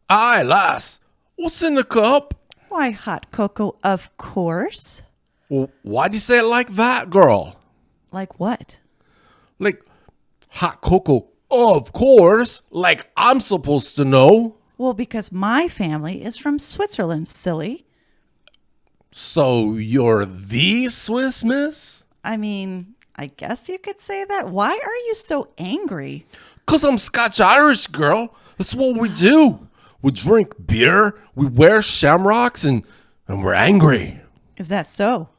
Aye, lass. What's in the cup? Why, hot cocoa, of course. Well, why'd you say it like that, girl? Like what? Like, hot cocoa, of course. Like, I'm supposed to know. Well, because my family is from Switzerland, silly. So you're the Swiss miss? I mean, I guess you could say that. Why are you so angry? 'Cause I'm Scotch-Irish, girl. That's what we do. We drink beer, we wear shamrocks, and we're angry. Is that so?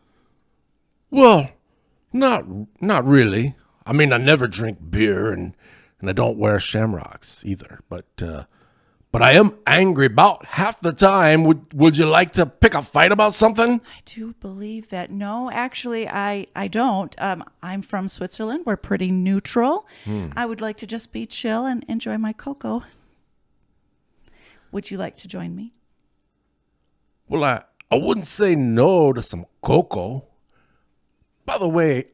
Well, not really. I mean, I never drink beer, and I don't wear shamrocks either. But I am angry about half the time. Would you like to pick a fight about something? I do believe that. No, actually, I don't. I'm from Switzerland. We're pretty neutral. I would like to just be chill and enjoy my cocoa. Would you like to join me? Well, I wouldn't say no to some cocoa. By the way,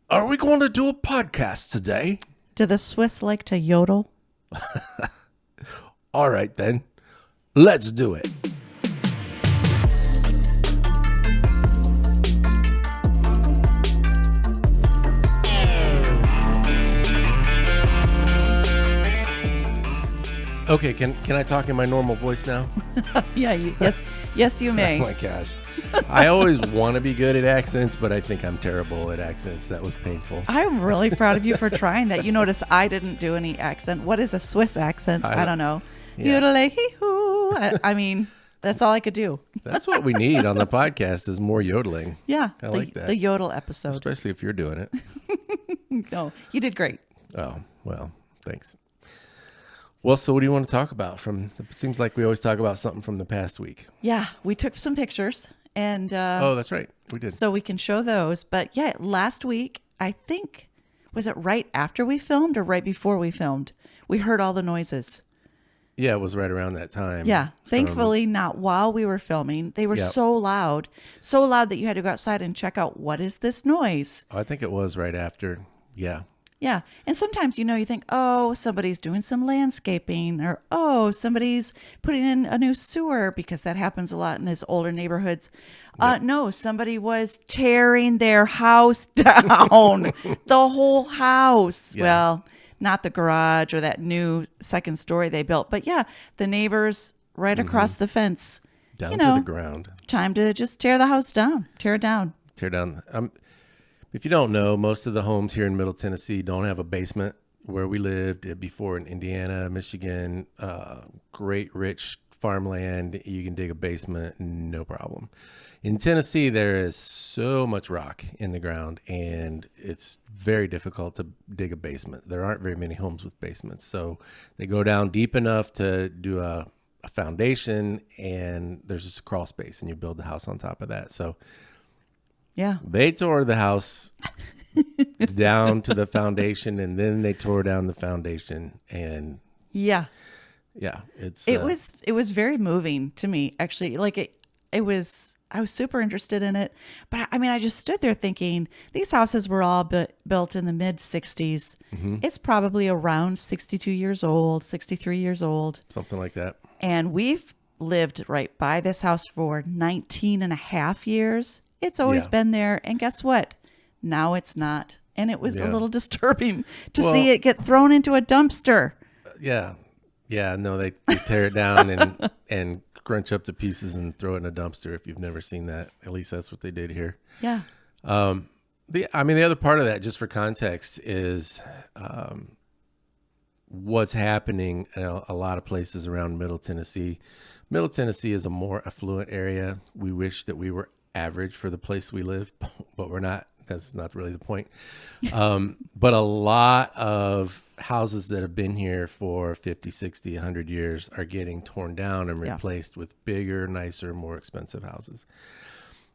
are we going to do a podcast today? Do the Swiss like to yodel? All right, then. Let's do it. Okay, can I talk in my normal voice now? Yeah, yes, you may. Oh my gosh. I always want to be good at accents, but I think I'm terrible at accents. That was painful. I'm really proud of you for trying that. You notice I didn't do any accent. What is a Swiss accent? I don't know. Yeah. Yodelay-hee-hoo. I mean, that's all I could do. That's what we need on the podcast is more yodeling. Yeah, I like that. The yodel episode. Especially if you're doing it. No, you did great. Oh, well, thanks. Well, so what do you want to talk about? It seems like we always talk about something from the past week. Yeah, we took some pictures, and oh, that's right, we did. So we can show those. But yeah, last week, I think, was it right after we filmed or right before we filmed? We heard all the noises. Yeah, it was right around that time. Yeah, thankfully not while we were filming. They were so loud that you had to go outside and check out, what is this noise? Oh, I think it was right after. Yeah. Yeah. And sometimes, you think, oh, somebody's doing some landscaping, or, oh, somebody's putting in a new sewer, because that happens a lot in these older neighborhoods. No, somebody was tearing their house down, the whole house. Yeah. Well, not the garage or that new second story they built, but yeah, the neighbors right across the fence. Down to the ground. Time to just tear the house down. Tear it down. Tear down. If you don't know, most of the homes here in Middle Tennessee don't have a basement. Where we lived before in Indiana, Michigan, great rich farmland, you can dig a basement, no problem. In Tennessee, there is so much rock in the ground, and it's very difficult to dig a basement. There aren't very many homes with basements, so they go down deep enough to do a foundation, and there's just a crawl space, and you build the house on top of that. So yeah, they tore the house down to the foundation, and then they tore down the foundation, and yeah, it was very moving to me, actually. Like it was. I was super interested in it, but I mean, I just stood there thinking, these houses were all built in the mid 60s. Mm-hmm. It's probably around 62 years old, 63 years old, something like that. And we've lived right by this house for 19 and a half years. It's always been there. And guess what? Now it's not. And it was a little disturbing to see it get thrown into a dumpster. Yeah. No, they tear it down and crunch up the pieces and throw it in a dumpster. If you've never seen that, at least that's what they did here. Yeah. The other part of that, just for context, is what's happening in a lot of places around Middle Tennessee. Middle Tennessee is a more affluent area. We wish that we were average for the place we live, but we're not. That's not really the point. But a lot of houses that have been here for 50, 60, 100 years are getting torn down and replaced with bigger, nicer, more expensive houses.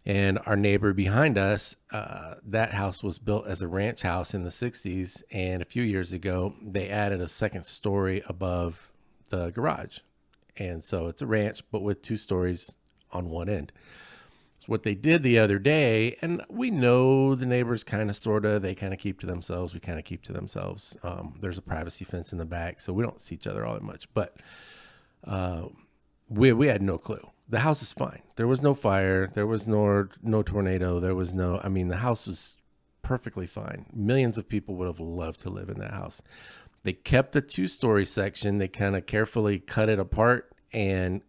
And our neighbor behind us, that house was built as a ranch house in the 60s. And a few years ago, they added a second story above the garage. And so it's a ranch, but with 2 stories on one end. What they did the other day, and we know the neighbors kind of, sort of, they kind of keep to themselves. We kind of keep to themselves. There's a privacy fence in the back, so we don't see each other all that much. But we had no clue. The house is fine. There was no fire. There was no tornado. There was no. I mean, the house was perfectly fine. Millions of people would have loved to live in that house. They kept the 2-story section. They kind of carefully cut it apart and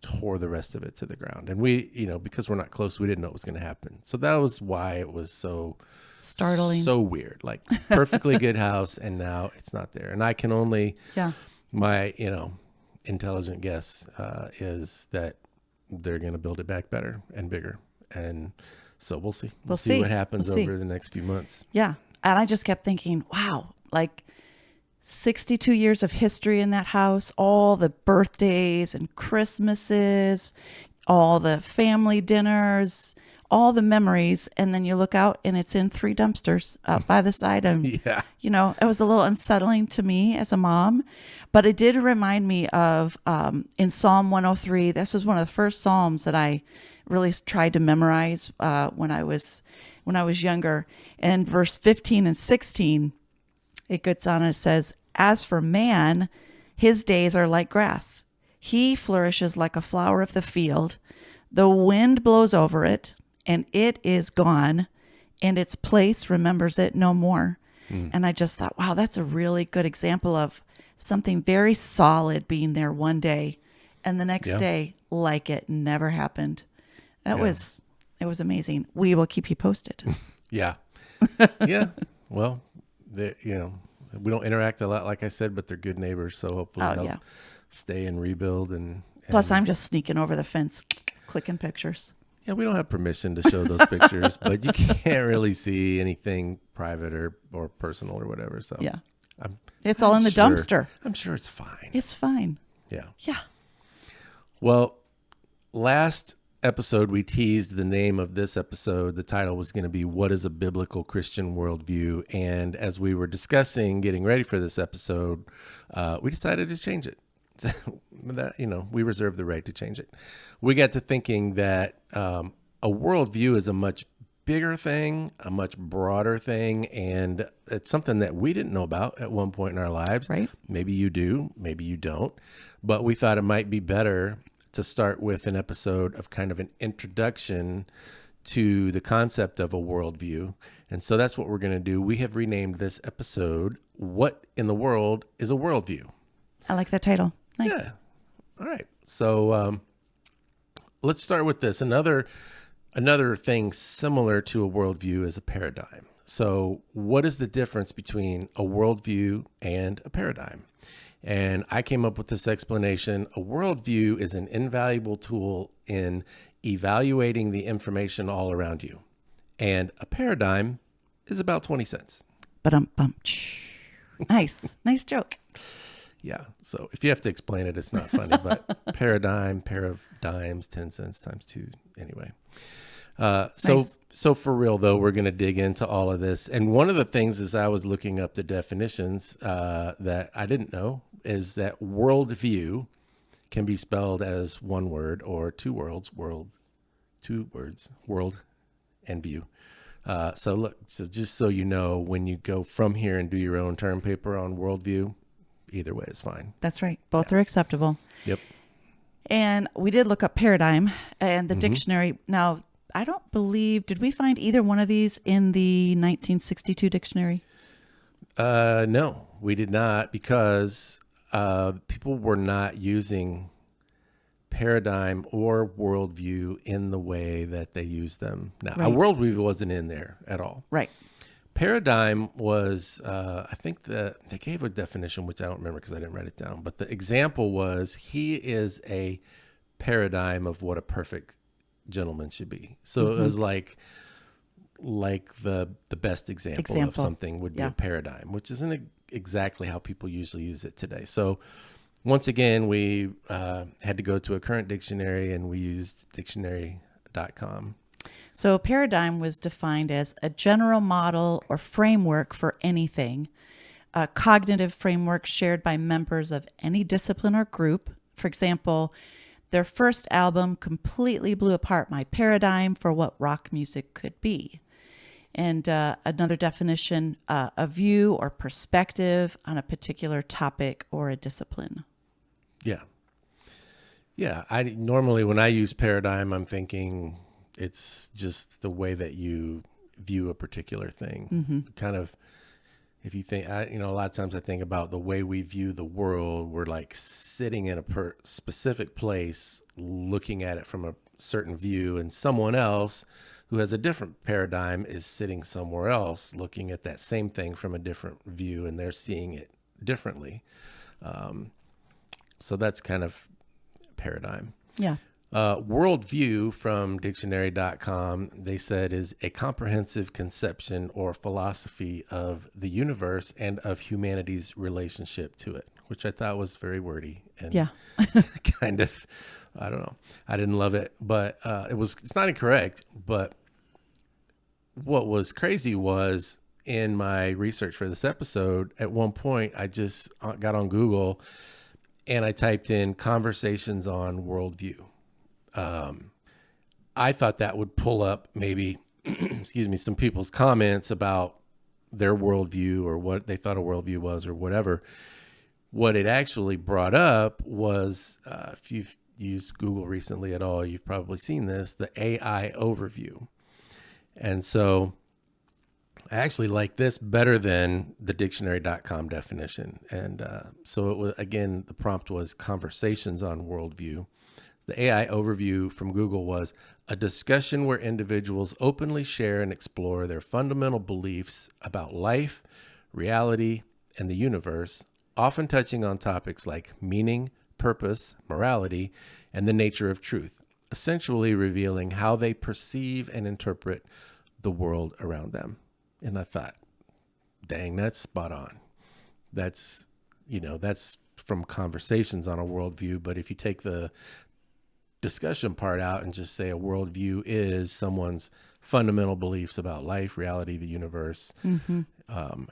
tore the rest of it to the ground. And we, because we're not close, we didn't know what was going to happen. So that was why it was so startling, so weird. Like perfectly good house, and now it's not there. And I can only, my intelligent guess is that they're going to build it back better and bigger. And so we'll see. We'll see what happens over the next few months. Yeah. And I just kept thinking, wow, like 62 years of history in that house, all the birthdays and Christmases, all the family dinners, all the memories. And then you look out and it's in 3 dumpsters out by the side. And, yeah. It was a little unsettling to me as a mom, but it did remind me of in Psalm 103. This is one of the first Psalms that I really tried to memorize when I was younger. And verse 15 and 16, it gets on and it says, "As for man, his days are like grass. He flourishes like a flower of the field. The wind blows over it, and it is gone, and its place remembers it no more." And I just thought, wow, that's a really good example of something very solid being there one day, and the next day, like it never happened. It was amazing. We will keep you posted. Yeah. Yeah. Well, we don't interact a lot, like I said, but they're good neighbors. So hopefully they'll stay and rebuild. And plus, I'm just sneaking over the fence, clicking pictures. Yeah, we don't have permission to show those pictures, but you can't really see anything private or personal or whatever. So yeah, it's all in the dumpster. I'm sure it's fine. It's fine. Yeah. Yeah. Well, last episode we teased the name of this episode. The title was going to be "What is a Biblical Christian Worldview?" And as we were discussing getting ready for this episode, we decided to change it. That we reserve the right to change it. We got to thinking that a worldview is a much bigger thing, a much broader thing, and it's something that we didn't know about at one point in our lives. Right. Maybe you do, maybe you don't, but we thought it might be better to start with an episode of kind of an introduction to the concept of a worldview. And so that's what we're going to do. We have renamed this episode, "What in the World is a Worldview?" I like that title. Nice. Yeah. All right. So let's start with this. Another thing similar to a worldview is a paradigm. So what is the difference between a worldview and a paradigm? And I came up with this explanation. A worldview is an invaluable tool in evaluating the information all around you. And a paradigm is about 20 cents. Ba-dum-bum. Nice. Nice joke. Yeah. So if you have to explain it, it's not funny, but paradigm, pair of dimes, 10 cents times 2. Anyway. Nice. So for real though, we're going to dig into all of this. And one of the things is I was looking up the definitions that I didn't know is that worldview can be spelled as one word or two words, world and view. So just so you know, when you go from here and do your own term paper on worldview, either way is fine. That's right. Both are acceptable. Yep. And we did look up paradigm and the dictionary. Now, I don't believe, did we find either one of these in the 1962 dictionary? No, we did not, because people were not using paradigm or worldview in the way that they use them now. Right. A worldview wasn't in there at all. Right. Paradigm was, I think they gave a definition, which I don't remember because I didn't write it down. But the example was, he is a paradigm of what a perfect gentleman should be. So it was like the best example of something would be a paradigm, which isn't exactly how people usually use it today. So once again, we had to go to a current dictionary, and we used dictionary.com. So a paradigm was defined as a general model or framework for anything, a cognitive framework shared by members of any discipline or group. For example, their first album completely blew apart my paradigm for what rock music could be. And another definition, a view or perspective on a particular topic or a discipline. Yeah. Yeah, I normally when I use paradigm, I'm thinking it's just the way that you view a particular thing. Kind of, if you think, a lot of times I think about the way we view the world. We're like sitting in a specific place, looking at it from a certain view, and someone else who has a different paradigm is sitting somewhere else, looking at that same thing from a different view, and they're seeing it differently. So that's kind of paradigm. Yeah. Worldview from dictionary.com, they said, is a comprehensive conception or philosophy of the universe and of humanity's relationship to it, which I thought was very wordy and Yeah. kind of, I don't know. I didn't love it, but it's not incorrect. But what was crazy was in my research for this episode, at one point, I just got on Google and I typed in conversations on worldview. I thought that would pull up maybe, excuse me, some people's comments about their worldview or what they thought a worldview was or whatever. What it actually brought up was, if you've used Google recently at all, you've probably seen this, the AI overview. And so I actually like this better than the dictionary.com definition. And so it was, again, the prompt was conversations on worldview. The AI overview from Google was a discussion where individuals openly share and explore their fundamental beliefs about life, reality, and the universe, often touching on topics like meaning, purpose, morality, and the nature of truth, essentially revealing how they perceive and interpret the world around them. And I thought, dang, that's spot on. That's from conversations on a worldview. But if you take the discussion part out and just say a worldview is someone's fundamental beliefs about life, reality, the universe,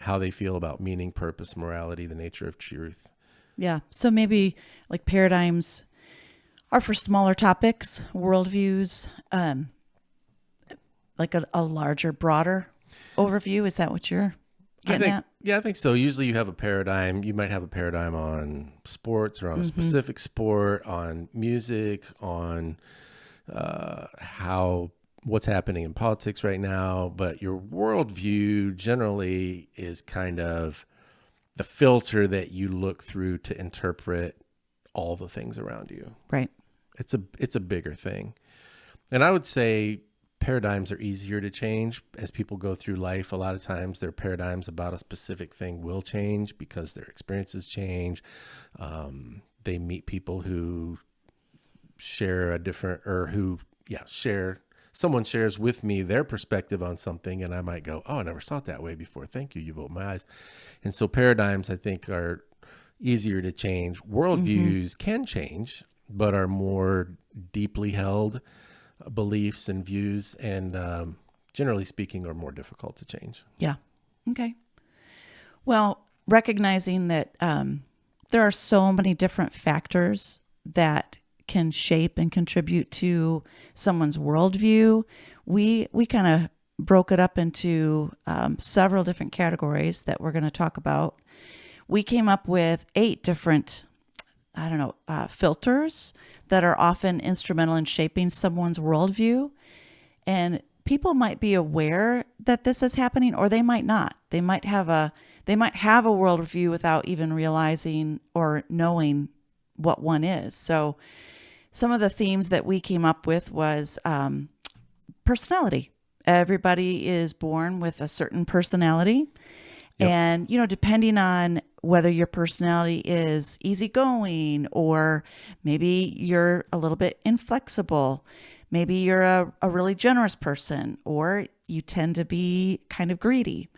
how they feel about meaning, purpose, morality, the nature of truth. Yeah. So maybe like paradigms are for smaller topics, worldviews, like a larger, broader overview. Is that what you're getting at? Yeah, I think so. Usually you have a paradigm. You might have a paradigm on sports or on a specific sport, on music, on what's happening in politics right now. But your worldview generally is kind of the filter that you look through to interpret all the things around you. Right. It's a bigger thing. And I would say paradigms are easier to change as people go through life. A lot of times their paradigms about a specific thing will change because their experiences change. They meet people who share a different, or someone shares with me their perspective on something, and I might go, oh, I never saw it that way before. Thank you. You've opened my eyes. And so paradigms, I think, are easier to change. Worldviews can change, but are more deeply held beliefs and views, and generally speaking, are more difficult to change. Yeah. Okay. Well, recognizing that there are so many different factors that can shape and contribute to someone's worldview, we kind of broke it up into several different categories that we're going to talk about. We came up with 8 different filters that are often instrumental in shaping someone's worldview. And people might be aware that this is happening, or they might not. They might have a worldview without even realizing or knowing what one is. So some of the themes that we came up with was personality. Everybody is born with a certain personality. Yep. And, depending on whether your personality is easygoing, or maybe you're a little bit inflexible, maybe you're a really generous person, or you tend to be kind of greedy.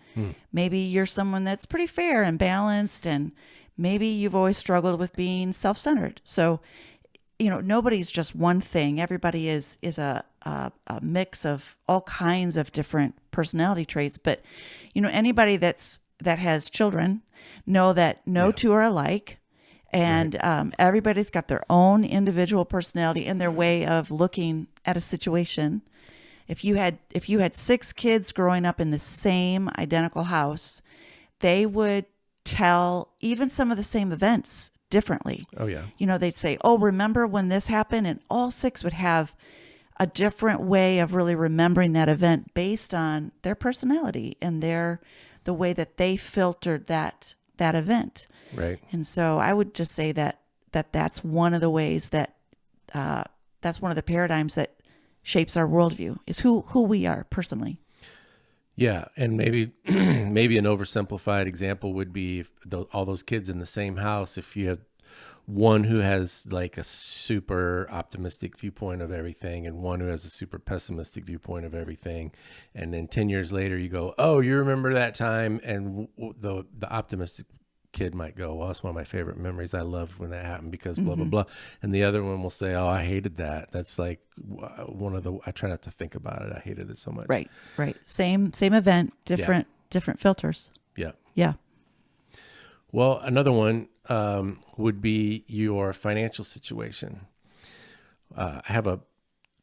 Maybe you're someone that's pretty fair and balanced, and maybe you've always struggled with being self-centered. So, nobody's just one thing. Everybody is a mix of all kinds of different personality traits. But, anybody that has children know that no two are alike, and right. Everybody's got their own individual personality and their way of looking at a situation. If you had 6 kids growing up in the same identical house, they would tell even some of the same events differently. Oh, yeah. They'd say, oh, remember when this happened? And all six would have a different way of really remembering that event based on their personality and the way that they filtered that event. Right. And so I would just say that's one of the ways that's one of the paradigms that shapes our worldview is who we are personally. Yeah, and maybe maybe an oversimplified example would be if all those kids in the same house. If you have one who has like a super optimistic viewpoint of everything and one who has a super pessimistic viewpoint of everything, and then 10 years later you go, oh, you remember that time, and the optimistic kid might go, well, that's one of my favorite memories. I loved when that happened because blah blah blah, and the other one will say, oh, I hated that. That's like one of the, I try not to think about it, I hated it so much. Right. Same event, different filters. Yeah. Well, another one would be your financial situation. I have a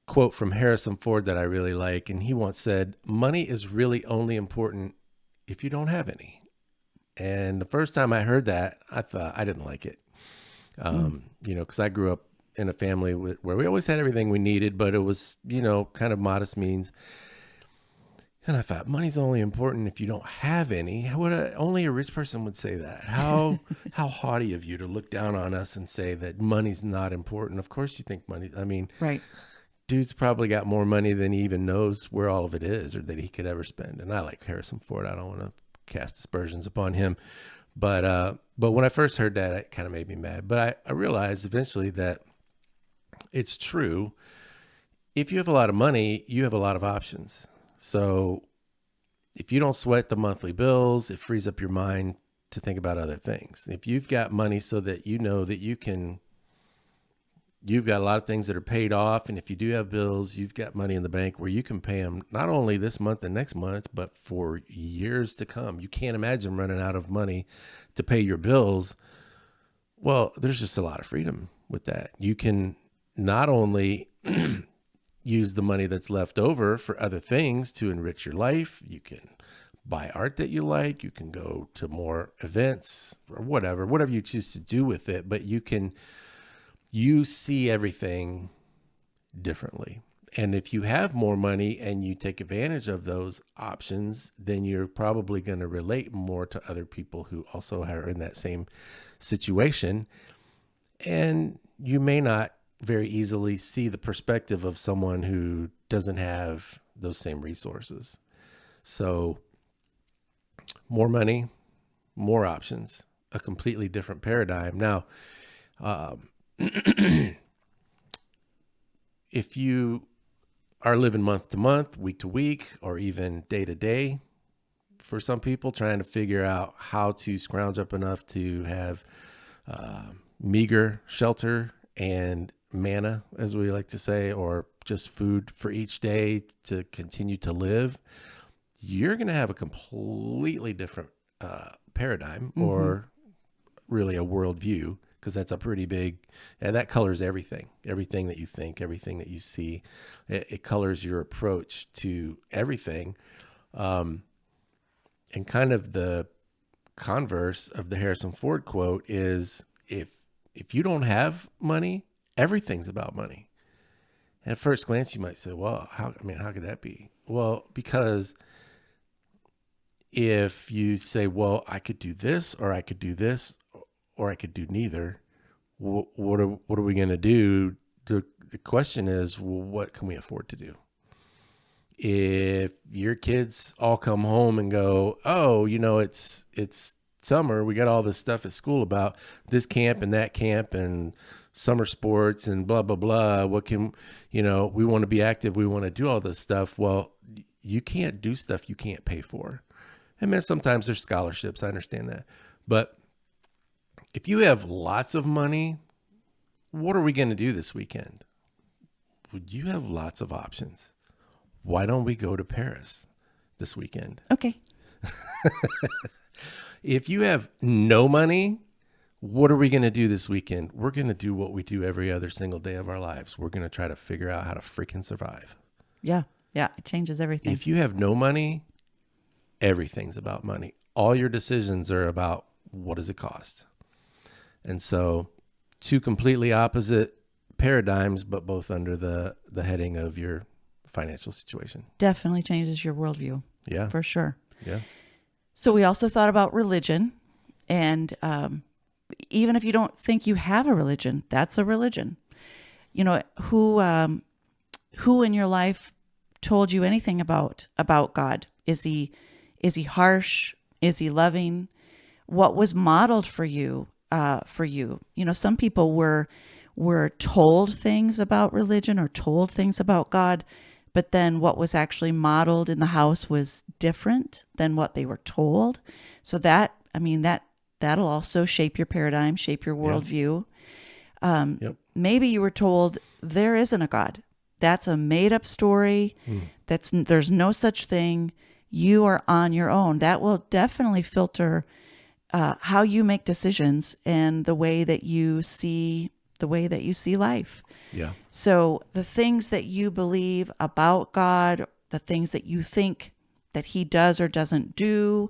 quote from Harrison Ford that I really like, and he once said, money is really only important if you don't have any. And the first time I heard that, I thought I didn't like it. Because I grew up in a family where we always had everything we needed, but it was, kind of modest means. And I thought, money's only important if you don't have any. Only a rich person would say that. How haughty of you to look down on us and say that money's not important. Of course you think money. I mean, right. Dude's probably got more money than he even knows where all of it is or that he could ever spend. And I like Harrison Ford. I don't want to cast aspersions upon him. But when I first heard that, it kind of made me mad. But I realized eventually that it's true. If you have a lot of money, you have a lot of options. So if you don't sweat the monthly bills, it frees up your mind to think about other things. If you've got money so that you know that you've got a lot of things that are paid off. And if you do have bills, you've got money in the bank where you can pay them not only this month and next month, but for years to come. You can't imagine running out of money to pay your bills. Well, there's just a lot of freedom with that. You can not only use the money that's left over for other things to enrich your life. You can buy art that you like. You can go to more events or whatever you choose to do with it. But you see everything differently. And if you have more money and you take advantage of those options, then you're probably going to relate more to other people who also are in that same situation. And you may not very easily see the perspective of someone who doesn't have those same resources. So more money, more options, a completely different paradigm. Now, if you are living month to month, week to week, or even day to day, for some people trying to figure out how to scrounge up enough to have meager shelter and manna, as we like to say, or just food for each day to continue to live, you're going to have a completely different paradigm or really a worldview, because that's a pretty big, that colors everything that you think, everything that you see. It colors your approach to everything. And kind of the converse of the Harrison Ford quote is if you don't have money, everything's about money. And at first glance, you might say, well, how could that be? Well, because if you say, well, I could do this, or I could do this, or I could do neither, what are we going to do? The question is, well, what can we afford to do? If your kids all come home and go, oh, it's summer, we got all this stuff at school about this camp and that camp and summer sports and blah, blah, blah. What can, we want to be active. We want to do all this stuff. Well, you can't do stuff you can't pay for. And then sometimes there's scholarships. I understand that. But if you have lots of money, what are we going to do this weekend? Would you have lots of options? Why don't we go to Paris this weekend? Okay. If you have no money, what are we going to do this weekend? We're going to do what we do every other single day of our lives. We're going to try to figure out how to freaking survive. Yeah. Yeah. It changes everything. If you have no money, everything's about money. All your decisions are about what does it cost? And so two completely opposite paradigms, but both under the heading of your financial situation. Definitely changes your worldview. Yeah. For sure. Yeah. So we also thought about religion. And even if you don't think you have a religion, that's a religion. You know, who in your life told you anything about God? Is he harsh? Is he loving? What was modeled for you? You know, some people were told things about religion or told things about God, but then what was actually modeled in the house was different than what they were told. So that'll also shape your paradigm, shape your worldview. Yep. Maybe you were told there isn't a God. That's a made up story. There's no such thing. You are on your own. That will definitely filter how you make decisions and the way that you see life. Yeah. So the things that you believe about God, the things that you think that he does or doesn't do,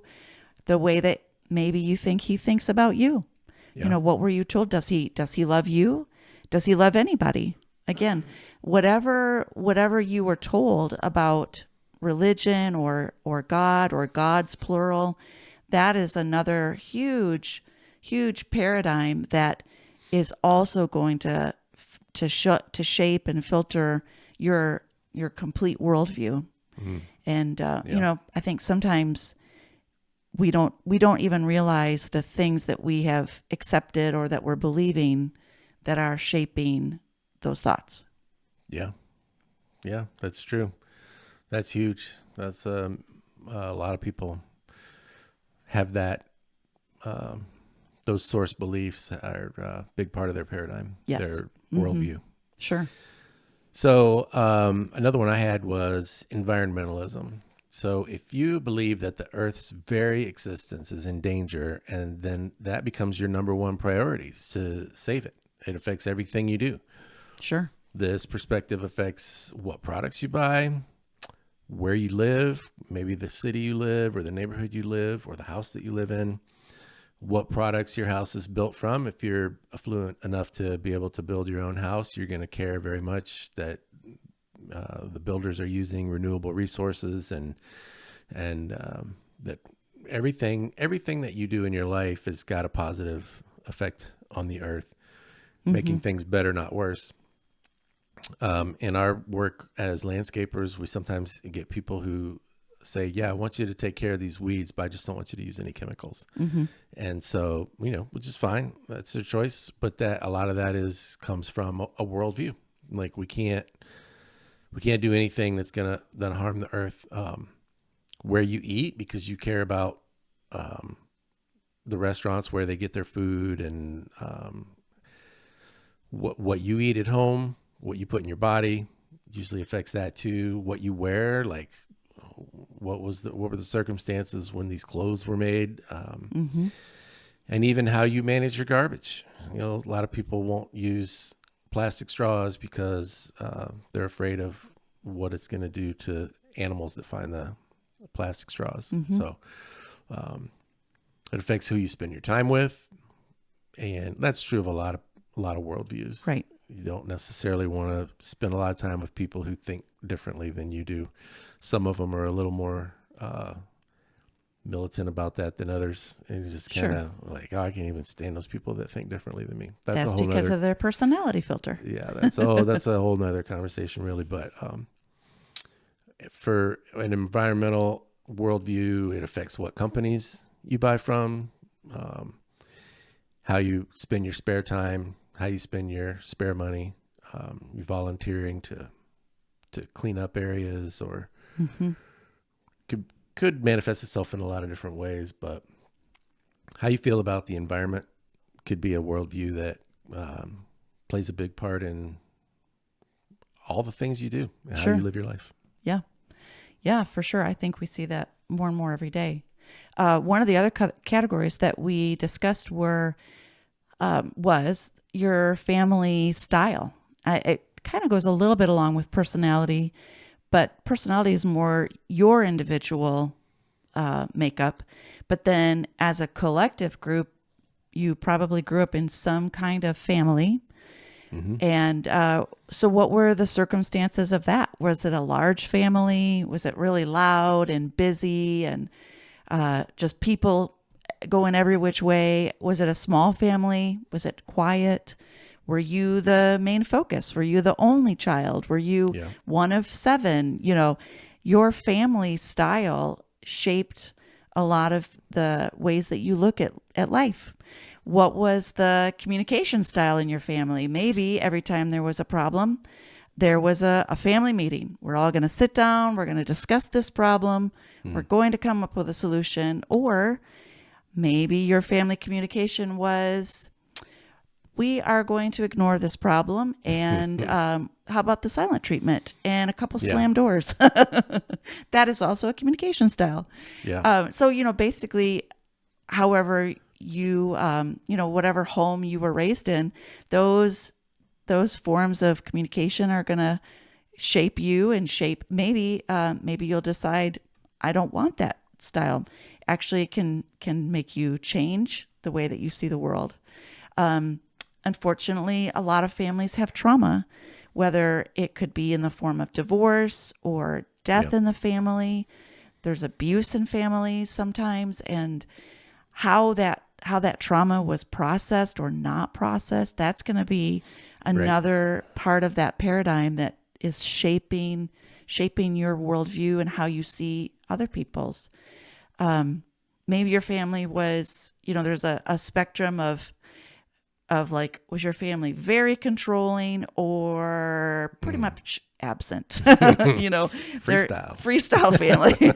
the way that maybe you think he thinks about you. Yeah. You know, what were you told? Does he love you? Does he love anybody? Again, whatever you were told about religion or God or gods plural, that is another huge paradigm that is also going to shape and filter your complete worldview. And you know, I think sometimes we don't even realize the things that we have accepted or that we're believing that are shaping those thoughts. Yeah. Yeah, that's true. That's huge. That's a lot of people have that. Those source beliefs are a big part of their paradigm, Yes. their worldview. Sure. So another one I had was environmentalism. So if you believe that the Earth's very existence is in danger, and then that becomes your number one priority is to save it. It affects everything you do. Sure. This perspective affects what products you buy, where you live, maybe the city you live or the neighborhood you live or the house that you live in, what products your house is built from. If you're affluent enough to be able to build your own house, you're going to care very much that the builders are using renewable resources and that everything that you do in your life has got a positive effect on the earth, making things better, not worse. In our work as landscapers, we sometimes get people who say, yeah, I want you to take care of these weeds, but I just don't want you to use any chemicals. And so, you know, which is fine. That's their choice. But that a lot of that comes from a worldview. Like we can't do anything that's going to harm the earth. Where you eat, because you care about the restaurants where they get their food, and what you eat at home, what you put in your body usually affects that too. What you wear, like what were the circumstances when these clothes were made, and even how you manage your garbage. You know, a lot of people won't use plastic straws because they're afraid of what it's going to do to animals that find the plastic straws. So it affects who you spend your time with, and that's true of a lot of worldviews. Right. You don't necessarily want to spend a lot of time with people who think differently than you do. Some of them are a little more militant about that than others, and you're just kind of like, oh, I can't even stand those people that think differently than me. That's because of their personality filter. Yeah, that's a whole nother conversation, really. But for an environmental worldview, it affects what companies you buy from, how you spend your spare time, how you spend your spare money. You volunteering to clean up areas, or could manifest itself in a lot of different ways. But how you feel about the environment could be a worldview that plays a big part in all the things you do and how you live your life. Yeah. Yeah, for sure. I think we see that more and more every day. One of the other categories that we discussed was your family style. It kind of goes a little bit along with personality, but personality is more your individual makeup. But then as a collective group, you probably grew up in some kind of family. And so what were the circumstances of that? Was it a large family? Was it really loud and busy and just people going every which way? Was it a small family? Was it quiet? Were you the main focus? Were you the only child? Were you one of 7? Your family style shaped a lot of the ways that you look at life. What was the communication style in your family? Maybe every time there was a problem, there was a family meeting. We're all going to sit down. We're going to discuss this problem. We're going to come up with a solution. Or maybe your family communication was, we are going to ignore this problem. And how about the silent treatment and a couple slam doors? That is also a communication style. Yeah. So, basically, however whatever home you were raised in, those forms of communication are going to shape you and shape maybe you'll decide, I don't want that style. Actually, it can make you change the way that you see the world. Unfortunately, a lot of families have trauma, whether it could be in the form of divorce or death in the family. There's abuse in families sometimes, and how that trauma was processed or not processed, that's going to be another part of that paradigm that is shaping your worldview and how you see other people's. Maybe your family was, there's a spectrum of like, was your family very controlling or pretty much absent? Freestyle family.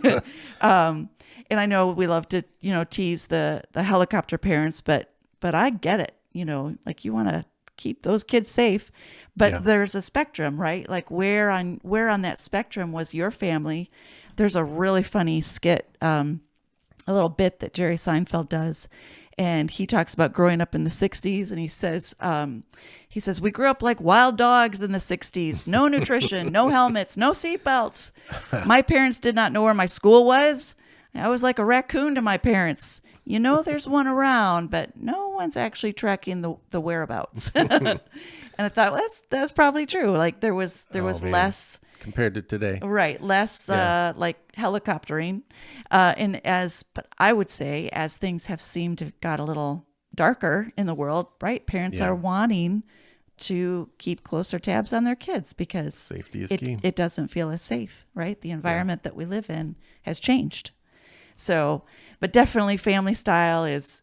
And I know we love to, tease the helicopter parents, but I get it, like you want to keep those kids safe, but there's a spectrum, right? Like where on that spectrum was your family? There's a really funny skit, a little bit that Jerry Seinfeld does. And he talks about growing up in the 60s. And he says, we grew up like wild dogs in the 60s, no nutrition, no helmets, no seatbelts. My parents did not know where my school was. I was like a raccoon to my parents. There's one around, but no one's actually tracking the whereabouts. And I thought, well, that's probably true. Like there was less compared to today, right? Less like helicoptering, but I would say as things have seemed to have got a little darker in the world, right? Parents are wanting to keep closer tabs on their kids because safety is key. It doesn't feel as safe, right? The environment that we live in has changed. So, but definitely family style is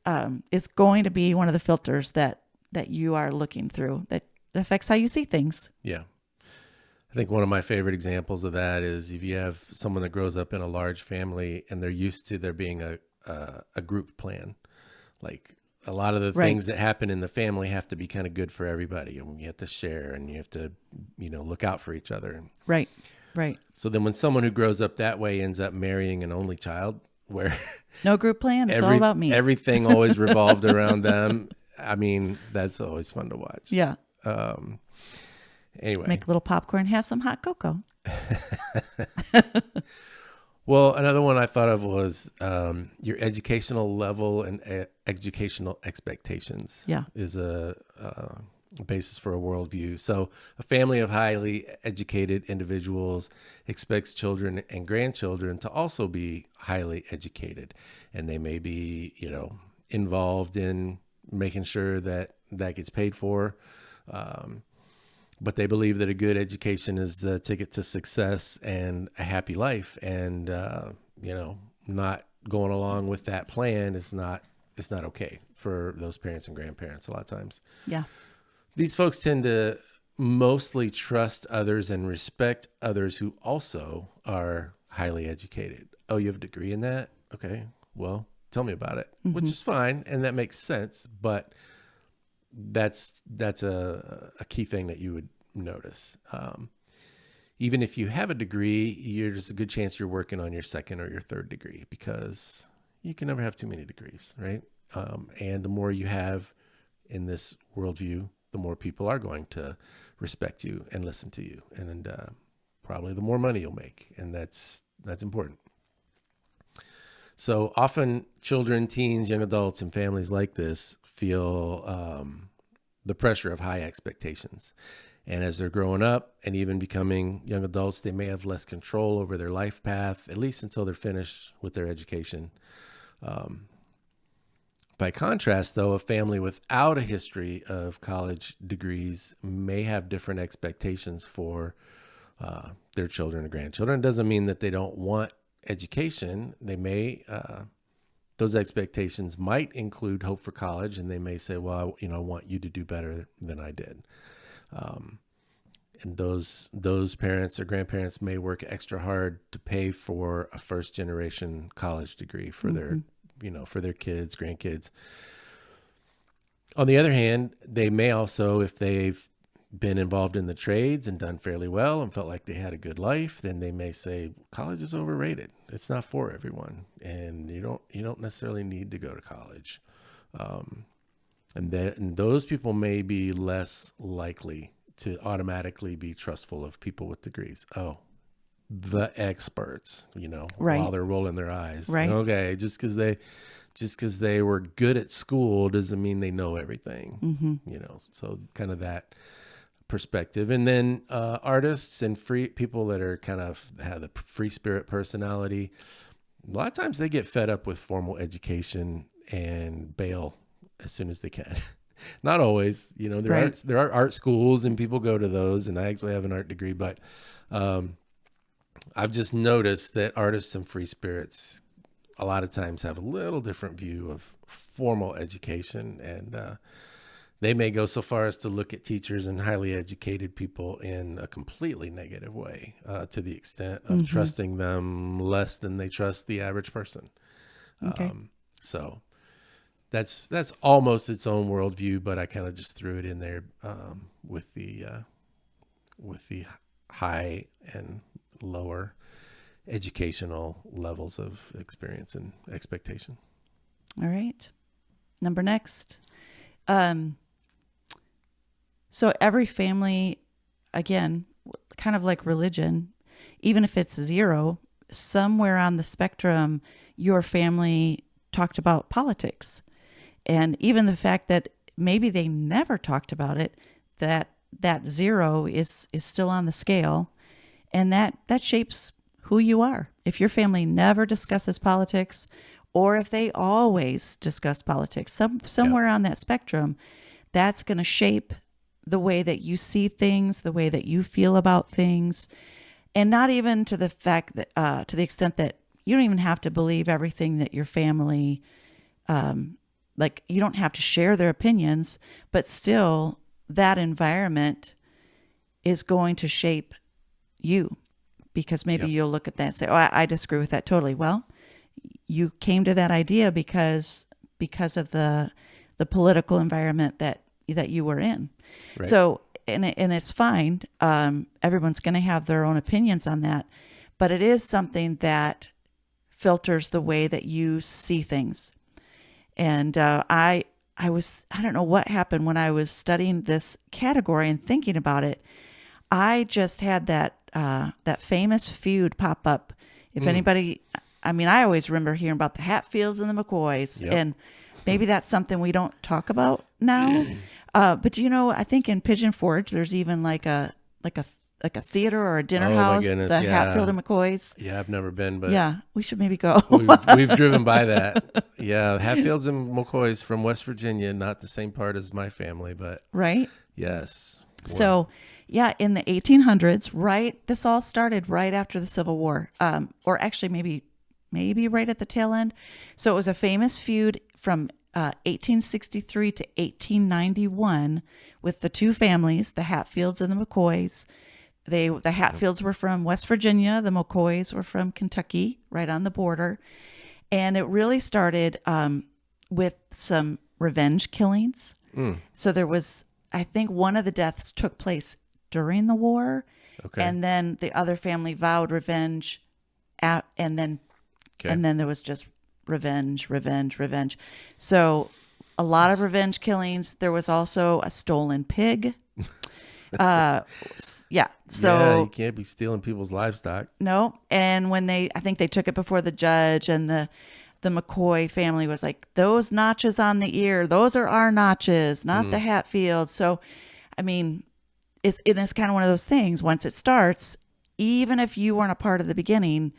going to be one of the filters that you are looking through that affects how you see things. Yeah. I think one of my favorite examples of that is if you have someone that grows up in a large family and they're used to there being a group plan, like a lot of the things that happen in the family have to be kind of good for everybody, and you have to share and you have to, look out for each other. Right. So then when someone who grows up that way ends up marrying an only child, where no group plan, it's all about me. Everything always revolved around them. I mean, that's always fun to watch. Yeah. Anyway, make a little popcorn, have some hot cocoa. Well, another one I thought of was your educational level and educational expectations. Yeah. Is a basis for a worldview. So a family of highly educated individuals expects children and grandchildren to also be highly educated. And they may be, involved in making sure that gets paid for. But they believe that a good education is the ticket to success and a happy life. And, not going along with that plan is not okay for those parents and grandparents a lot of times. Yeah. These folks tend to mostly trust others and respect others who also are highly educated. Oh, you have a degree in that? Okay, well, tell me about it, which is fine. And that makes sense. But that's a key thing that you would notice. Even if you have a degree, there's a good chance you're working on your second or your third degree, because you can never have too many degrees, right? And the more you have in this worldview, the more people are going to respect you and listen to you, and probably the more money you'll make, and that's important. So often children, teens, young adults, and families like this feel the pressure of high expectations. And as they're growing up and even becoming young adults, they may have less control over their life path, at least until they're finished with their education. By contrast, though, a family without a history of college degrees may have different expectations for their children or grandchildren. It doesn't mean that they don't want education. They may, those expectations might include hope for college, and they may say, well, I want you to do better than I did. And those parents or grandparents may work extra hard to pay for a first generation college degree for their for their kids, grandkids. On the other hand, they may also, if they've been involved in the trades and done fairly well and felt like they had a good life, then they may say college is overrated. It's not for everyone, and you don't necessarily need to go to college. And those people may be less likely to automatically be trustful of people with degrees. Oh, the experts, right. While they're rolling their eyes. Right. Okay, just because they were good at school doesn't mean they know everything. So kind of that perspective. And then artists and free people that are kind of have the free spirit personality, a lot of times they get fed up with formal education and bail as soon as they can. Not always, there are art schools and people go to those, and I actually have an art degree, but I've just noticed that artists and free spirits a lot of times have a little different view of formal education, and they may go so far as to look at teachers and highly educated people in a completely negative way, to the extent of trusting them less than they trust the average person. Okay. So that's almost its own worldview, but I kind of just threw it in there with the high and lower educational levels of experience and expectation. All right. Number next. So every family, again, kind of like religion, even if it's 0, somewhere on the spectrum, your family talked about politics. And even the fact that maybe they never talked about it, that 0 is still on the scale. And that shapes who you are. If your family never discusses politics, or if they always discuss politics, somewhere on that spectrum, that's going to shape the way that you see things, the way that you feel about things, and not even to the fact that, to the extent that you don't even have to believe everything that your family, you don't have to share their opinions, but still that environment is going to shape you, because maybe you'll look at that and say, oh, I disagree with that totally. Well, you came to that idea because of the political environment that you were in. Right. So, and it's fine. Everyone's going to have their own opinions on that, but it is something that filters the way that you see things. And I don't know what happened when I was studying this category and thinking about it. I just had that famous feud pop up. If anybody, I always remember hearing about the Hatfields and the McCoys, and maybe that's something we don't talk about now. But I think in Pigeon Forge, there's even like a theater or a dinner house, the Hatfield and McCoys. Yeah, I've never been, but yeah, we should maybe go. we've driven by that. Yeah, Hatfields and McCoys from West Virginia, not the same part as my family, but right. Yes. So, yeah, in the 1800s, this all started right after the Civil War, or actually maybe right at the tail end. So it was a famous feud from 1863 to 1891 with the two families, the Hatfields and the McCoys. The Hatfields were from West Virginia. The McCoys were from Kentucky, right on the border. And it really started with some revenge killings. So there was, I think one of the deaths took place during the war. Okay. And then the other family vowed revenge and then there was just revenge. So a lot of revenge killings. There was also a stolen pig. So you can't be stealing people's livestock. No. And when I think they took it before the judge, and the McCoy family was like, those notches on the ear, those are our notches, not the Hatfields. So, I mean, it's kind of one of those things. Once it starts, even if you weren't a part of the beginning,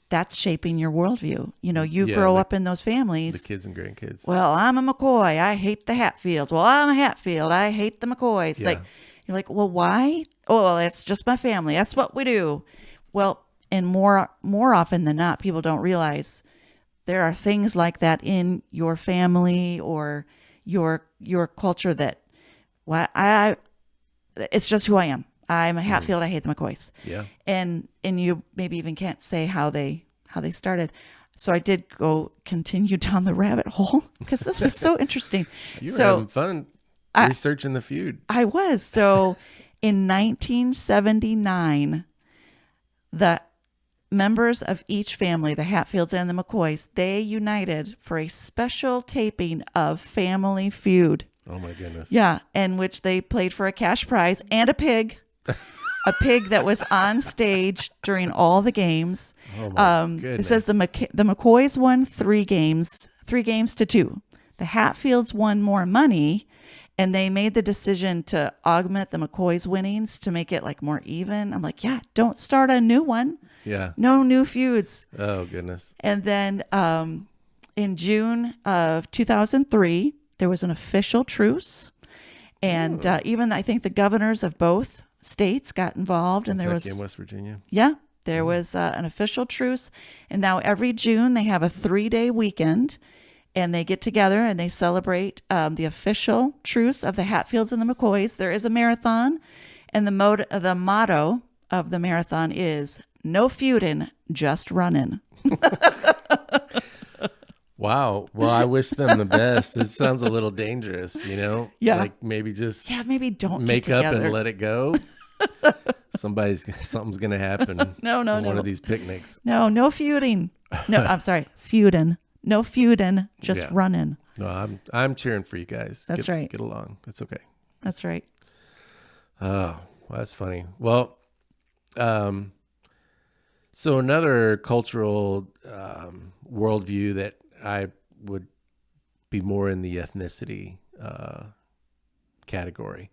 that's shaping your worldview. You know, you grow up in those families. The kids and grandkids. Well, I'm a McCoy. I hate the Hatfields. Well, I'm a Hatfield. I hate the McCoys. Yeah. Like, you're like, well, why? Oh, well, that's just my family. That's what we do. Well, and more often than not, people don't realize there are things like that in your family or your culture that, it's just who I am. I'm a Hatfield. I hate the McCoys. Yeah. And you maybe even can't say how they started. So I did go continue down the rabbit hole because this was so interesting. You were having fun researching the feud. I was. So in 1979, the members of each family, the Hatfields and the McCoys, they united for a special taping of Family Feud. Oh my goodness. Yeah, in which they played for a cash prize and a pig. A pig that was on stage during all the games. Oh my goodness. It says the McCoys won 3 games to 2. The Hatfields won more money, and they made the decision to augment the McCoys' winnings to make it like more even. I'm like, yeah, don't start a new one. Yeah. No new feuds. Oh goodness. And then in June of 2003, there was an official truce, and even I think the governors of both states got involved, and there was in West Virginia. Yeah, there was an official truce, and now every June they have a 3-day weekend, and they get together and they celebrate the official truce of the Hatfields and the McCoys. There is a marathon, and the motto of the marathon is "No feuding, just running." Wow. Well, I wish them the best. It sounds a little dangerous, you know? Yeah. Like maybe just maybe don't make get up together. and let it go. Something's going to happen. No, on one of these picnics. No feuding. No, I'm sorry, feuding. No feuding, just running. No, I'm cheering for you guys. That's right. Get along. That's okay. That's right. Oh, well, that's funny. Well, so another cultural worldview that I would be more in the ethnicity category.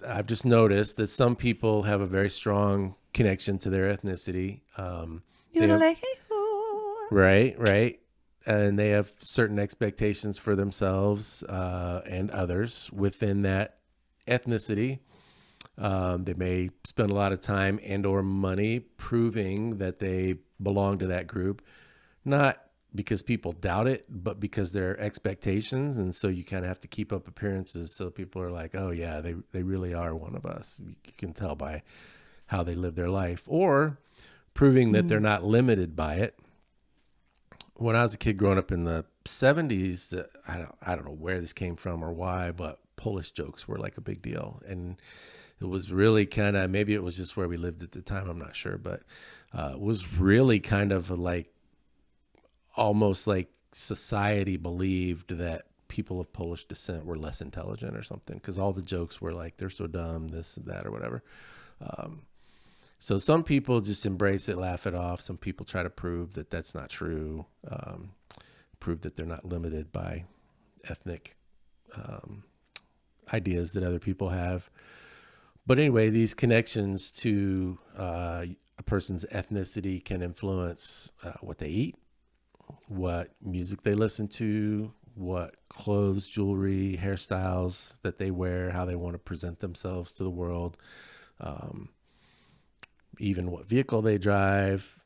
I've just noticed that some people have a very strong connection to their ethnicity. Right. And they have certain expectations for themselves and others within that ethnicity. They may spend a lot of time and or money proving that they belong to that group, not because people doubt it, but because their expectations. And so you kind of have to keep up appearances. So people are like, oh yeah, they really are one of us. You can tell by how they live their life, or proving that they're not limited by it. When I was a kid growing up in the 70s, I don't know where this came from or why, but Polish jokes were like a big deal. And it was really kind of, maybe it was just where we lived at the time, I'm not sure, but it was really kind of like almost like society believed that people of Polish descent were less intelligent or something, because all the jokes were like, they're so dumb, this and that or whatever. So some people just embrace it, laugh it off. Some people try to prove that that's not true, prove that they're not limited by ethnic ideas that other people have. But anyway, these connections to a person's ethnicity can influence what they eat, what music they listen to, what clothes, jewelry, hairstyles that they wear, how they want to present themselves to the world, even what vehicle they drive,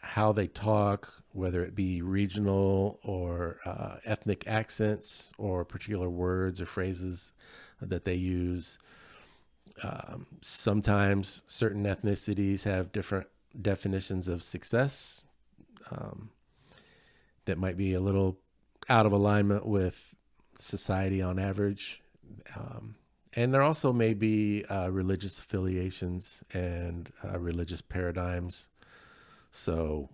how they talk, whether it be regional or ethnic accents or particular words or phrases that they use. Sometimes certain ethnicities have different definitions of success that might be a little out of alignment with society on average. And there also may be religious affiliations and religious paradigms. So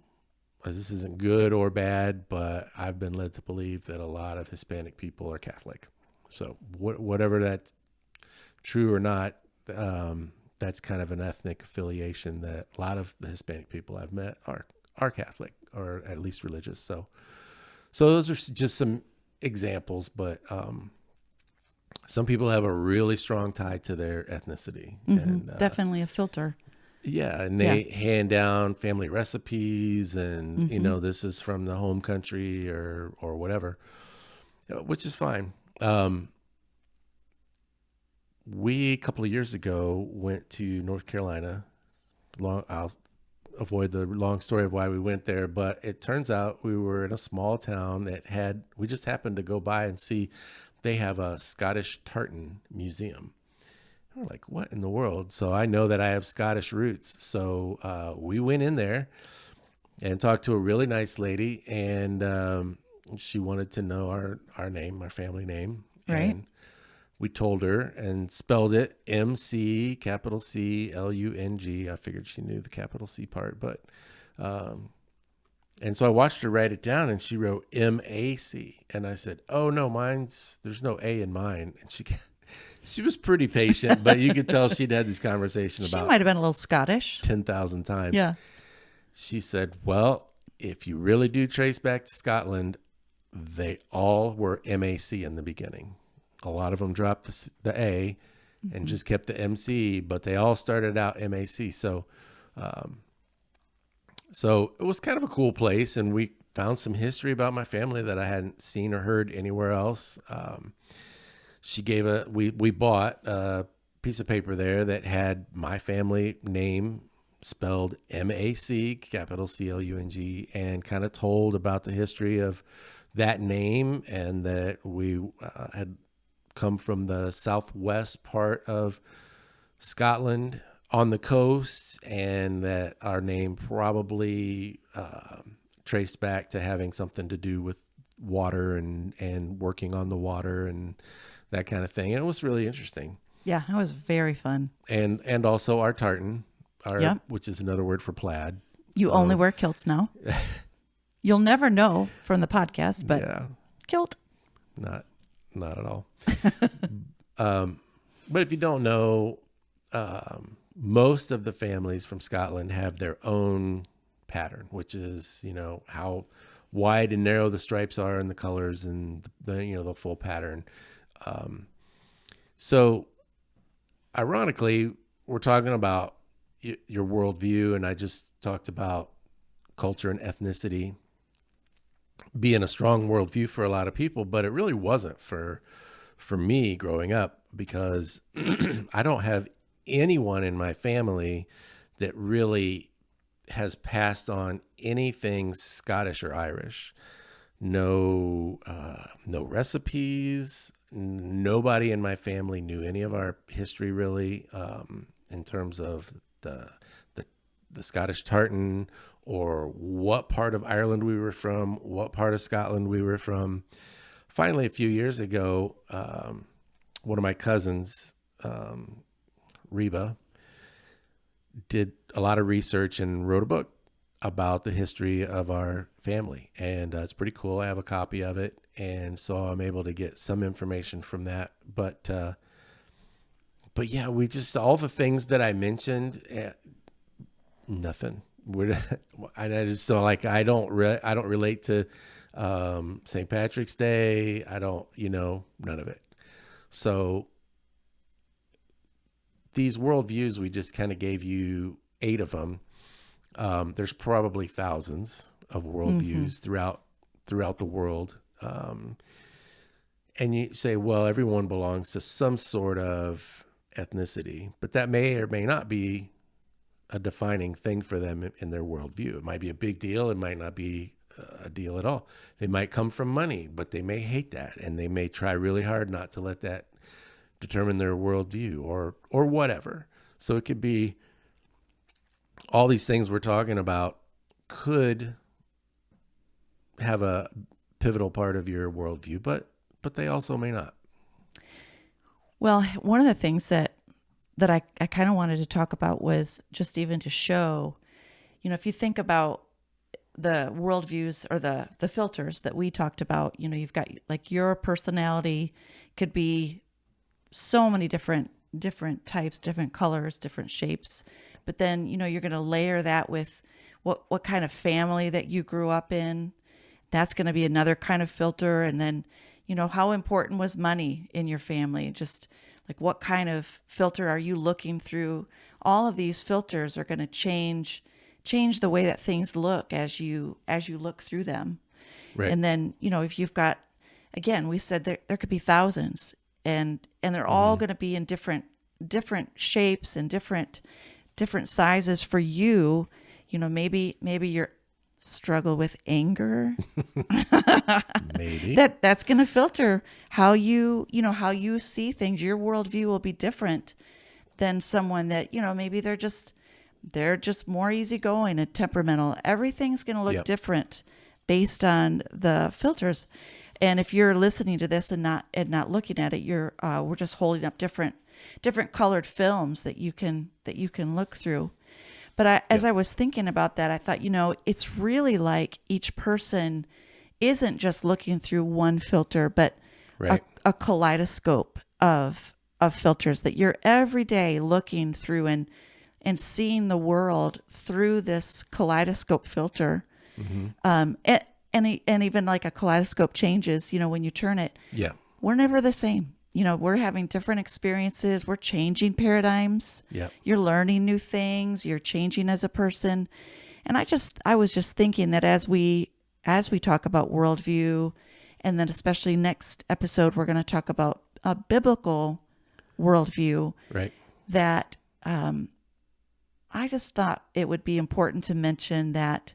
this isn't good or bad, but I've been led to believe that a lot of Hispanic people are Catholic. So whatever that's true or not, that's kind of an ethnic affiliation that a lot of the Hispanic people I've met are Catholic or at least religious. So those are just some examples, but some people have a really strong tie to their ethnicity. And Definitely a filter. yeah, and they hand down family recipes, and this is from the home country or whatever, which is fine. We a couple of years ago went to North Carolina. I'll avoid the long story of why we went there, but it turns out we were in a small town that we just happened to go by and see they have a Scottish tartan museum. We're like, what in the world? So I know that I have Scottish roots. So we went in there and talked to a really nice lady, and she wanted to know our name, our family name. Right. And we told her and spelled it MC, capital C, Lung. I figured she knew the capital C part, but and so I watched her write it down, and she wrote MAC. And I said, oh, no, there's no A in mine. And she was pretty patient, but you could tell she'd had this conversation She about might have been a little Scottish. 10,000 times. Yeah. She said, well, if you really do trace back to Scotland, they all were MAC in the beginning. A lot of them dropped the A and just kept the MC, but they all started out MAC. So it was kind of a cool place, and we found some history about my family that I hadn't seen or heard anywhere else. We bought a piece of paper there that had my family name spelled MAC, capital CLUNG, and kind of told about the history of that name, and that we had come from the southwest part of Scotland on the coast, and that our name probably traced back to having something to do with water and working on the water and that kind of thing. And it was really interesting. Yeah, it was very fun. And also our tartan, which is another word for plaid. You only wear kilts now. You'll never know from the podcast, but kilt. Not at all. But if you don't know, most of the families from Scotland have their own pattern, which is, how wide and narrow the stripes are and the colors and the full pattern. So ironically, we're talking about your worldview, and I just talked about culture and ethnicity being a strong worldview for a lot of people, but it really wasn't for me growing up, because I don't have anyone in my family that really has passed on anything Scottish or Irish. No recipes. Nobody in my family knew any of our history really, in terms of the Scottish tartan, or what part of Ireland we were from, what part of Scotland we were from. Finally, a few years ago, one of my cousins, Reba, did a lot of research and wrote a book about the history of our family. And it's pretty cool. I have a copy of it. And so I'm able to get some information from that. But yeah, we just, all the things that I mentioned, nothing. I just don't I don't relate to St. Patrick's Day. I don't, none of it. So these worldviews, we just kind of gave you 8 of them. There's probably thousands of worldviews throughout the world. And you say, well, everyone belongs to some sort of ethnicity, but that may or may not be a defining thing for them in their worldview. It might be a big deal. It might not be a deal at all. They might come from money, but they may hate that, and they may try really hard not to let that determine their worldview, or whatever. So it could be all these things we're talking about could have a pivotal part of your worldview, but they also may not. Well, one of the things that I kind of wanted to talk about was just even to show, if you think about the worldviews or the filters that we talked about, you've got like your personality could be so many different types, different colors, different shapes. But then, you're going to layer that with what kind of family that you grew up in. That's going to be another kind of filter. And then, how important was money in your family? Just like what kind of filter are you looking through? All of these filters are going to change the way that things look as you look through them. Right. And then, if you've got, again, we said there could be thousands, and they're all going to be in different shapes and different sizes for you. Maybe you're struggle with anger. Maybe that's going to filter how you see things. Your worldview will be different than someone that, maybe they're just more easygoing and temperamental. Everything's going to look different based on the filters. And if you're listening to this and not looking at it, we're just holding up different colored films that you can look through. But as I was thinking about that, I thought, it's really like each person isn't just looking through one filter, but a kaleidoscope of filters that you're every day looking through and seeing the world through this kaleidoscope filter. And even like a kaleidoscope changes, when you turn it. Yeah. We're never the same. We're having different experiences. We're changing paradigms. Yeah. You're learning new things. You're changing as a person. And I was just thinking that as we talk about worldview, and then especially next episode, we're going to talk about a biblical worldview. Right. That I just thought it would be important to mention that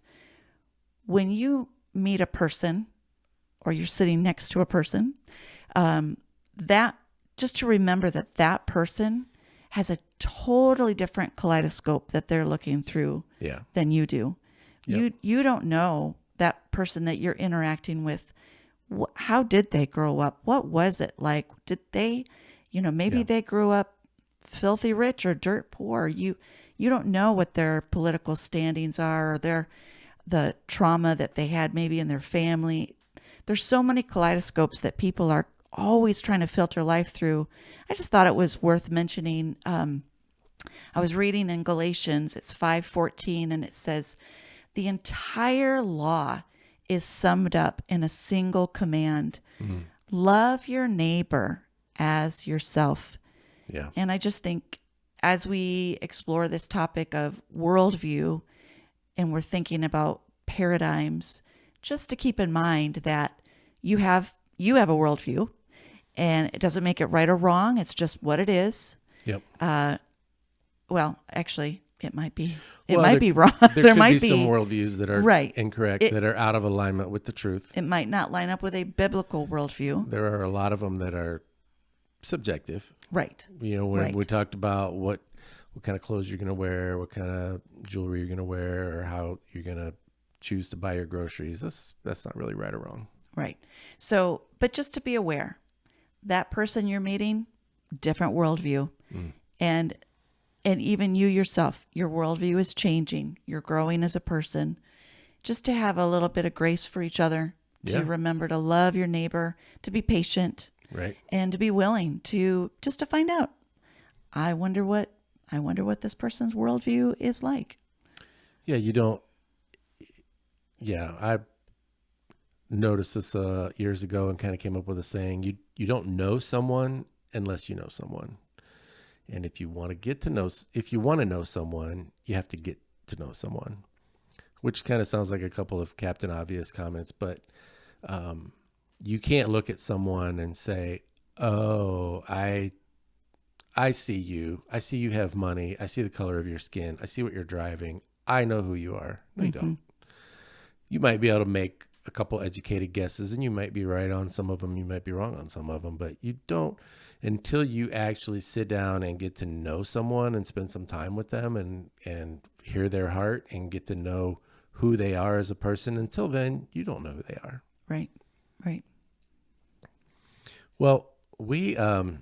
when you meet a person or you're sitting next to a person, that just to remember that person has a totally different kaleidoscope that they're looking through than you do. Yep. You don't know that person that you're interacting with. How did they grow up? What was it like? Did they, maybe they grew up filthy rich or dirt poor. You don't know what their political standings are, or the trauma that they had maybe in their family. There's so many kaleidoscopes that people are always trying to filter life through. I just thought it was worth mentioning. I was reading in Galatians, it's 5:14, and it says, the entire law is summed up in a single command. Love your neighbor as yourself. Yeah. And I just think as we explore this topic of worldview and we're thinking about paradigms, just to keep in mind that you have a worldview, and it doesn't make it right or wrong. It's just what it is. Yep. Well, actually, it might be. It might be wrong. There might be some worldviews that are incorrect, that are out of alignment with the truth. It might not line up with a biblical worldview. There are a lot of them that are subjective. Right. When we talked about what kind of clothes you're going to wear, what kind of jewelry you're going to wear, or how you're going to choose to buy your groceries, that's not really right or wrong. Right. So, but just to be aware, that person you're meeting, different worldview. And even you yourself, your worldview is changing. You're growing as a person. Just to have a little bit of grace for each other, to remember to love your neighbor, to be patient, right, and to be willing to find out. I wonder what this person's worldview is like. Yeah, you don't. Yeah, I noticed this years ago and kind of came up with a saying: you don't know someone unless you know someone. And if you want to know someone, you have to get to know someone, which kind of sounds like a couple of Captain Obvious comments, but you can't look at someone and say, oh, I see you. I see you have money. I see the color of your skin. I see what you're driving. I know who you are. No, you don't. You might be able to make a couple educated guesses, and you might be right on some of them. You might be wrong on some of them, but you don't, until you actually sit down and get to know someone and spend some time with them and hear their heart and get to know who they are as a person. Until then, you don't know who they are. Right. Right. Well, we, I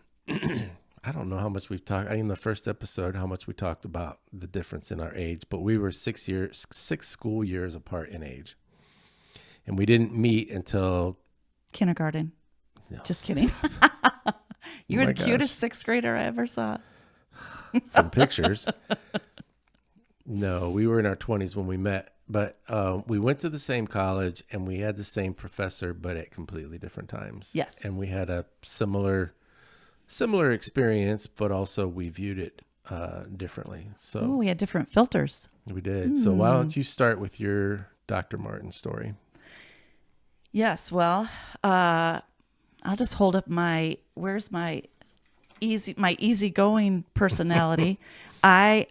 don't know how much we've talked, in the first episode, how much we talked about the difference in our age, but we were 6 school years apart in age. And we didn't meet until kindergarten. No. Just kidding. You were the cutest sixth grader I ever saw. From pictures. No, we were in our 20s when we met, But we went to the same college and we had the same professor, but at completely different times. Yes. And we had a similar experience, but also we viewed it differently. Oh, So we had different filters. we did. So why don't you start with your Dr. Martin story? Yes. Well, I'll just hold up where's my easygoing personality. I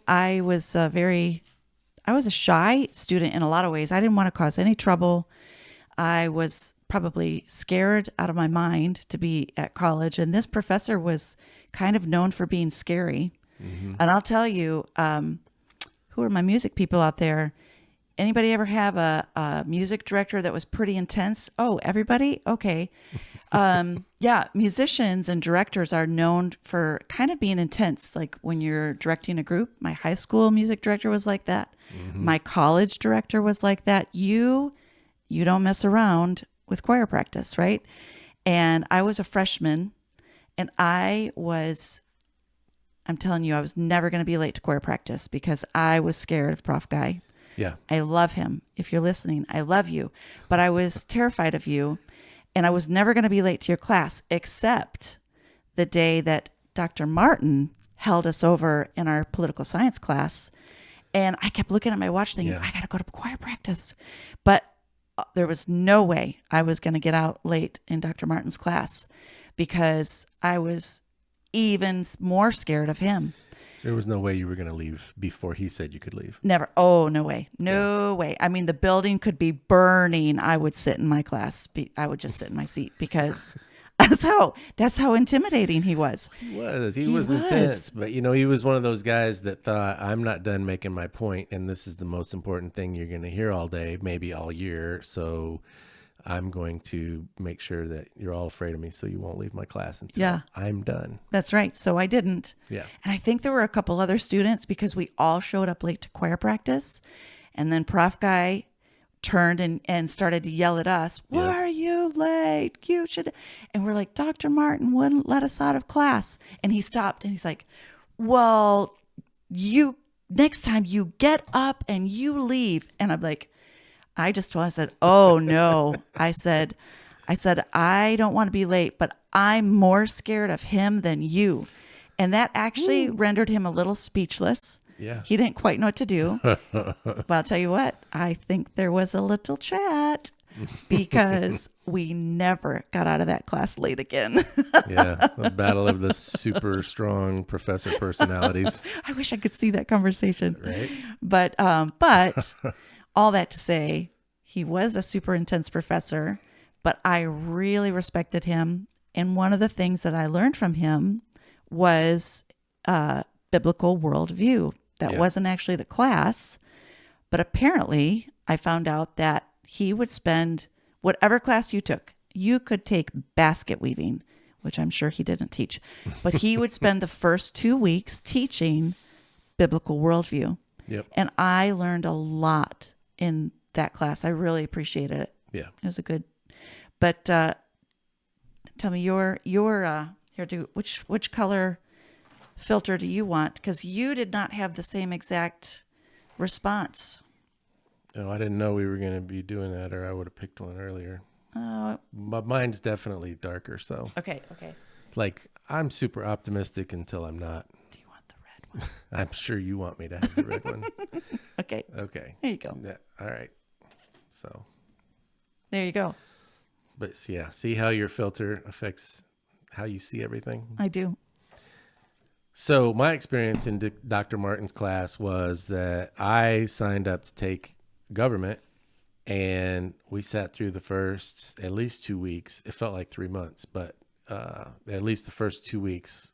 was I was a shy student in a lot of ways. I didn't want to cause any trouble. I was probably scared out of my mind to be at college. And this professor was kind of known for being scary. Mm-hmm. And I'll tell you, who are my music people out there? Anybody ever have a music director that was pretty intense? Oh, everybody? Okay. Yeah, musicians and directors are known for kind of being intense. Like when you're directing a group, my high school music director was like that. Mm-hmm. My college director was like that. You don't mess around with choir practice, right? And I was a freshman, and I'm telling you, I was never going to be late to choir practice because I was scared of Prof. Guy. Yeah. I love him. If you're listening, I love you. But I was terrified of you, and I was never going to be late to your class, except the day that Dr. Martin held us over in our political science class. And I kept looking at my watch thinking, I got to go to choir practice. But there was no way I was going to get out late in Dr. Martin's class because I was even more scared of him. There was no way you were going to leave before he said you could leave. Never. Oh, no way. No way. I mean, the building could be burning. I would sit in my class. I would just sit in my seat because that's how intimidating he was. He was intense, but he was one of those guys that thought, I'm not done making my point, and this is the most important thing you're going to hear all day, maybe all year. So I'm going to make sure that you're all afraid of me so you won't leave my class until I'm done. That's right. So I didn't. Yeah. And I think there were a couple other students because we all showed up late to choir practice. And then Prof. Guy turned and started to yell at us, why are you late? You should. And we're like, Dr. Martin wouldn't let us out of class. And he stopped and he's like, well, next time you get up and you leave. And I'm like, I said, oh no. I said, I don't want to be late, but I'm more scared of him than you. And that actually rendered him a little speechless. Yeah. He didn't quite know what to do. But I'll tell you what, I think there was a little chat because we never got out of that class late again. Yeah. The battle of the super strong professor personalities. I wish I could see that conversation. Right. But all that to say, he was a super intense professor, but I really respected him. And one of the things that I learned from him was biblical worldview. That wasn't actually the class, but apparently I found out that he would spend whatever class you took. You could take basket weaving, which I'm sure he didn't teach, but he would spend the first 2 weeks teaching biblical worldview. Yep. And I learned a lot in that class. I really appreciated it. Yeah. It was a good, but tell me which color filter do you want? Because you did not have the same exact response. Oh, I didn't know we were going to be doing that, or I would have picked one earlier. But mine's definitely darker. So okay. Like, I'm super optimistic until I'm not. Do you want the red one? I'm sure you want me to have the red one. Okay. Okay. There you go. Yeah. All right. So there you go. But yeah, see how your filter affects how you see everything? I do. So my experience in Dr. Martin's class was that I signed up to take government, and we sat through the first at least 2 weeks. It felt like 3 months, but at least the first 2 weeks,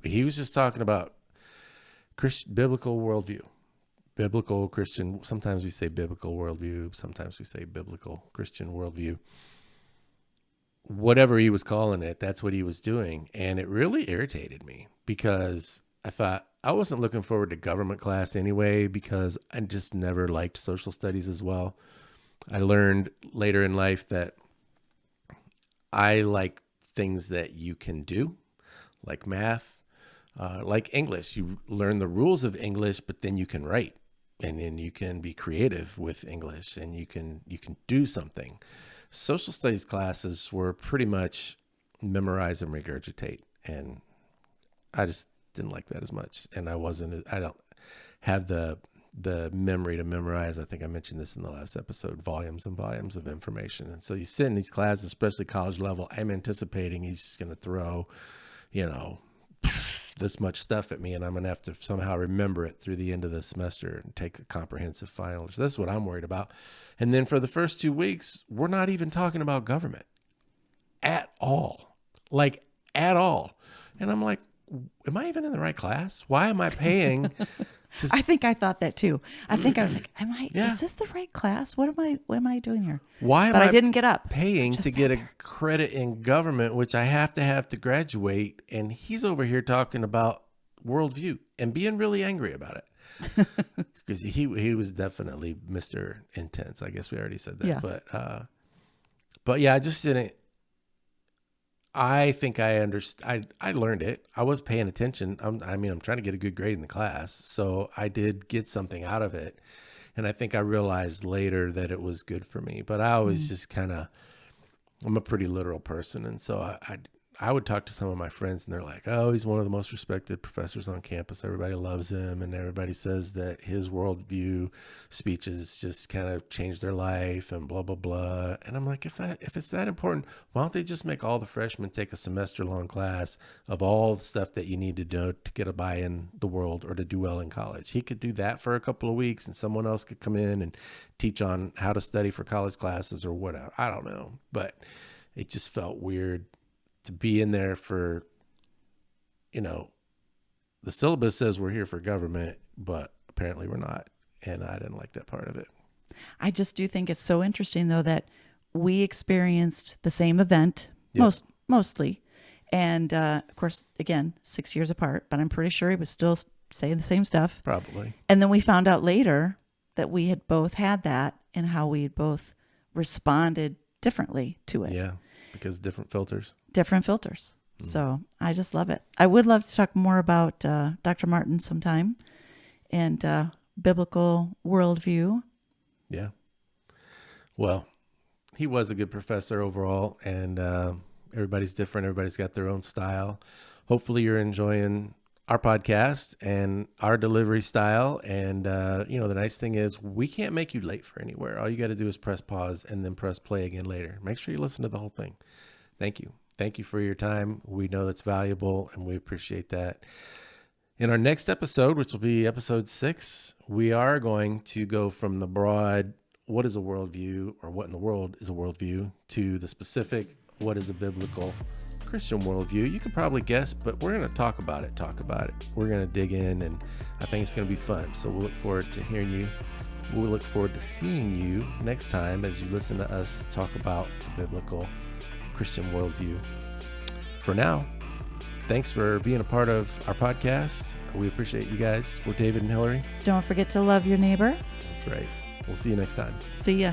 he was just talking about biblical worldview, biblical Christian. Sometimes we say biblical worldview. Sometimes we say biblical Christian worldview. Whatever he was calling it, that's what he was doing. And it really irritated me because I thought I wasn't looking forward to government class anyway, because I just never liked social studies as well. I learned later in life that I like things that you can do, like math, like English. You learn the rules of English, but then you can write. and then you can be creative with English, and you can do something. Social studies classes were pretty much memorize and regurgitate, and I just didn't like that as much. And I don't have the memory to memorize. I think I mentioned this in the last episode, volumes and volumes of information. And so you sit in these classes, especially college level, I'm anticipating he's just going to throw, this much stuff at me, and I'm going to have to somehow remember it through the end of the semester and take a comprehensive final. So that's what I'm worried about. And then for the first 2 weeks, we're not even talking about government at all, like at all. And I'm like, am I even in the right class? Why am I paying? I think I thought that too. I think I was like, is this the right class? What am I doing here? Why am but I didn't get up. Paying to get a credit in government, which I have to graduate. And he's over here talking about worldview and being really angry about it. Because he was definitely Mr. Intense. I guess we already said that. Yeah. But yeah, I just didn't. I think I understood. I learned it. I was paying attention. I'm trying to get a good grade in the class. So I did get something out of it. And I think I realized later that it was good for me. But I always just I'm a pretty literal person. And so I would talk to some of my friends, and they're like, oh, he's one of the most respected professors on campus. Everybody loves him. And everybody says that his worldview speeches just kind of changed their life and blah, blah, blah. And I'm like, if it's that important, why don't they just make all the freshmen take a semester long class of all the stuff that you need to know to get a buy in the world or to do well in college? He could do that for a couple of weeks, and someone else could come in and teach on how to study for college classes or whatever. I don't know. But it just felt weird to be in there for, the syllabus says we're here for government, but apparently we're not. And I didn't like that part of it. I just do think it's so interesting, though, that we experienced the same event, mostly. And of course, again, 6 years apart, but I'm pretty sure he was still saying the same stuff. Probably. And then we found out later that we had both had that and how we had both responded differently to it. Yeah. Because different filters. So I just love it. I would love to talk more about Dr. Martin sometime and biblical worldview. Yeah. Well, he was a good professor overall, and everybody's different. Everybody's got their own style. Hopefully you're enjoying our podcast and our delivery style. And, the nice thing is we can't make you late for anywhere. All you got to do is press pause and then press play again later. Make sure you listen to the whole thing. Thank you. Thank you for your time. We know that's valuable, and we appreciate that. In our next episode, which will be episode 6, we are going to go from the broad, what is a worldview, or what in the world is a worldview, to the specific, what is a biblical Christian worldview. You can probably guess, but we're going to talk about it. We're going to dig in, and I think it's going to be fun. So we'll look forward to hearing you. We'll look forward to seeing you next time as you listen to us talk about the biblical Christian worldview. For now, thanks for being a part of our podcast. We appreciate you guys. We're David and Hillary. Don't forget to love your neighbor. That's right. We'll see you next time. See ya.